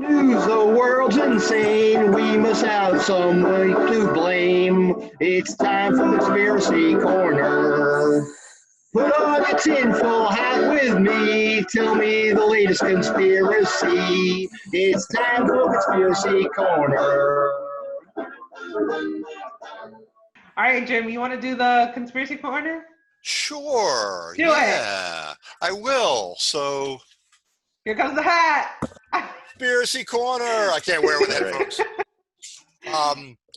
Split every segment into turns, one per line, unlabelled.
The world's insane. We must have someone to blame. It's time for Conspiracy Corner. Put on your tinfoil hat with me. Tell me the latest conspiracy. It's time for Conspiracy Corner.
All right, Jim, you want to do the conspiracy corner?
Sure.
Do
yeah, I will. So,
Here comes the hat.
Conspiracy Corner. I can't wear it with headphones.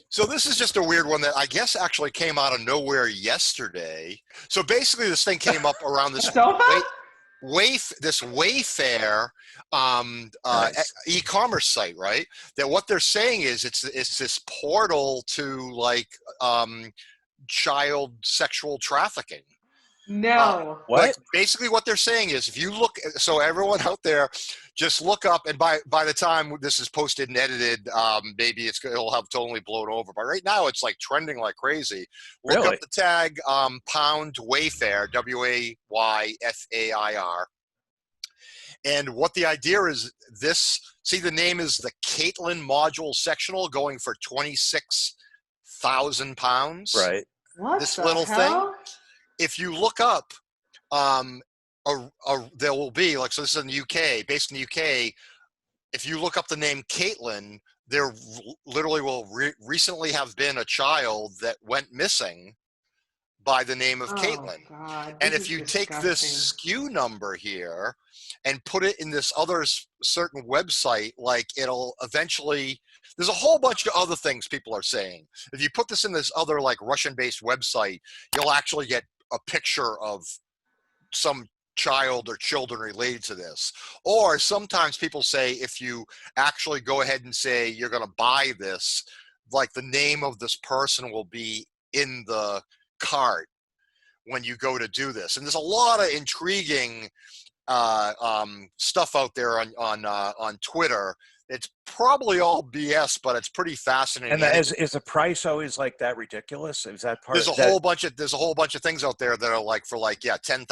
So this is just a weird one that I guess actually came out of nowhere yesterday. So basically, this thing came up around this this Wayfair
Nice.
e-commerce site, right? That what they're saying is it's this portal to like child sexual trafficking.
No.
What?
Like basically what they're saying is if you look, so everyone out there, just look up, and by the time this is posted and edited, maybe it'll have totally blown over. But right now it's like trending like crazy. Look
Really?
up the tag pound Wayfair, Wayfair. And what the idea is this, see the name is the Caitlin Module Sectional going for £26,000.
Right.
What
This
the
little
hell?
If you look up, there will be like, so this is in the UK, based in the UK. If you look up the name Caitlin, there literally will recently have been a child that went missing by the name of Caitlin.
God,
And
this
if
is
you
disgusting.
take this SKU number here and put it in this other certain website, like it'll eventually, there's a whole bunch of other things people are saying. If you put this in this other like Russian-based website, you'll actually get a picture of some child or children related to this. Or sometimes people say if you actually go ahead and say you're going to buy this, like the name of this person will be in the cart when you go to do this. And there's a lot of intriguing stuff out there on Twitter. It's probably all BS, but it's pretty fascinating.
And is the price always like that ridiculous? Is that part?
There's a whole bunch of things out there that are like for like $10,000,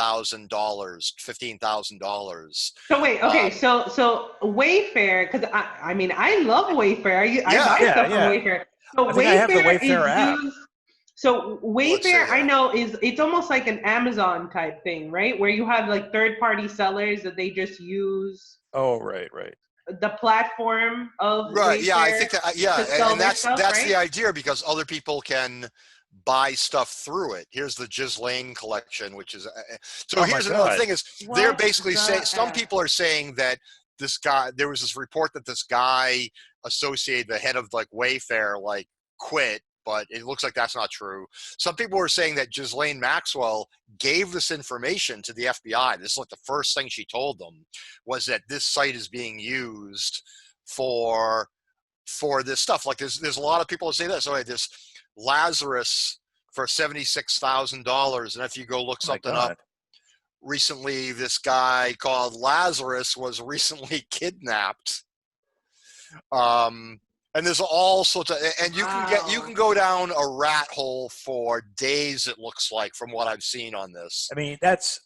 $15,000.
So wait, okay, so Wayfair, because I mean I love Wayfair. I buy stuff on Wayfair. So
I think I have the Wayfair app.
So Wayfair, I know it's almost like an Amazon type thing, right? Where you have like third-party sellers that they just use.
Oh, right.
The platform of
right.
Wayfair,
Yeah, I think that. Yeah, and that's
right?
the idea, because other people can buy stuff through it. Here's the Ghislaine collection, which is so. Here's another thing: is they're basically saying some people are saying that this guy. There was this report that this guy associated, the head of like Wayfair, like quit. But it looks like that's not true. Some people were saying that Ghislaine Maxwell gave this information to the FBI. This is like the first thing she told them, was that this site is being used for this stuff. Like there's a lot of people that say that. So like, this Lazarus for $76,000, and if you go look something up recently, this guy called Lazarus was recently kidnapped. And there's all sorts of, and you can go down a rat hole for days, it looks like, from what I've seen on this.
I mean, that's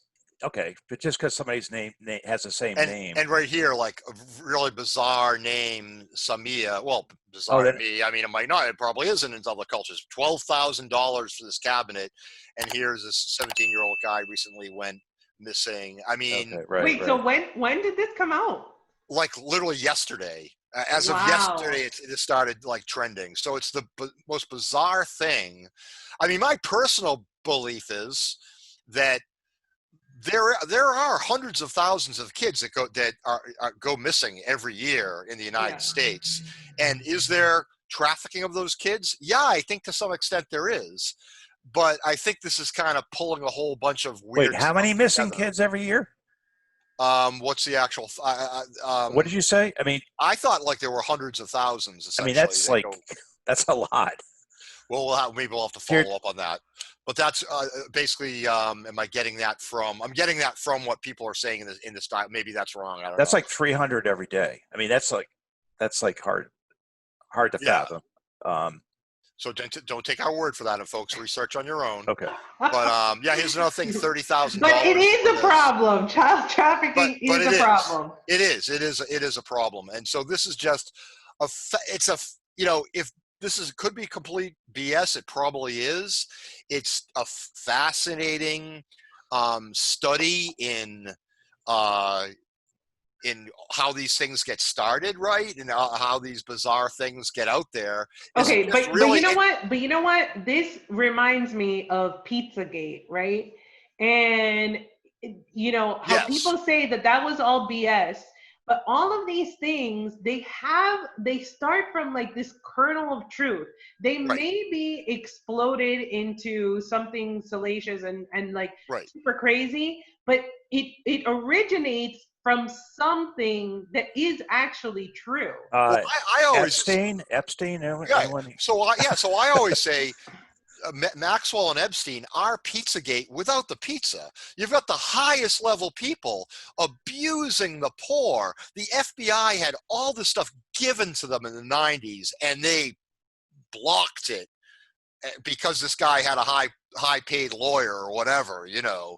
okay, but just because somebody's name has the same name.
And right here, like a really bizarre name, Samia. Well, bizarre to me. I mean, it might not. It probably isn't in other cultures. $12,000 for this cabinet, and here's this 17-year-old guy recently went missing. I mean,
So when did this come out?
Like literally yesterday. As of yesterday, it started like trending. So it's the most bizarre thing. I mean, my personal belief is that there are hundreds of thousands of kids that go missing every year in the United States. And is there trafficking of those kids? Yeah, I think to some extent there is. But I think this is kind of pulling a whole bunch of weird.
Wait, how many missing kids every year?
What's the actual?
What did you say? I mean,
I thought like there were hundreds of thousands.
I mean, that's like that's a lot.
Well, maybe we'll have to follow up on that. But that's basically. Am I getting that from? I'm getting that from what people are saying in this style. Maybe that's wrong. I don't know.
That's like 300 every day. I mean, that's like hard to fathom.
So don't take our word for that, and folks, research on your own.
Okay.
But yeah, here's another thing: $30,000.
But it is a problem. Child trafficking
but
is a problem.
It is a problem, and so this is just if this could be complete BS, it probably is. It's a fascinating study in how these things get started, right? And how these bizarre things get out there.
Okay, but you know what? But you know what? This reminds me of Pizzagate, right? And you know how people say that was all BS, but all of these things they start from like this kernel of truth. They may be exploded into something salacious and like super crazy, but it originates from something that is actually true.
Well, I always
Epstein. Anyone?
So I always say Maxwell and Epstein are Pizzagate without the pizza. You've got the highest level people abusing the poor. The FBI had all this stuff given to them in the 90s, and they blocked it because this guy had a high paid lawyer or whatever, you know.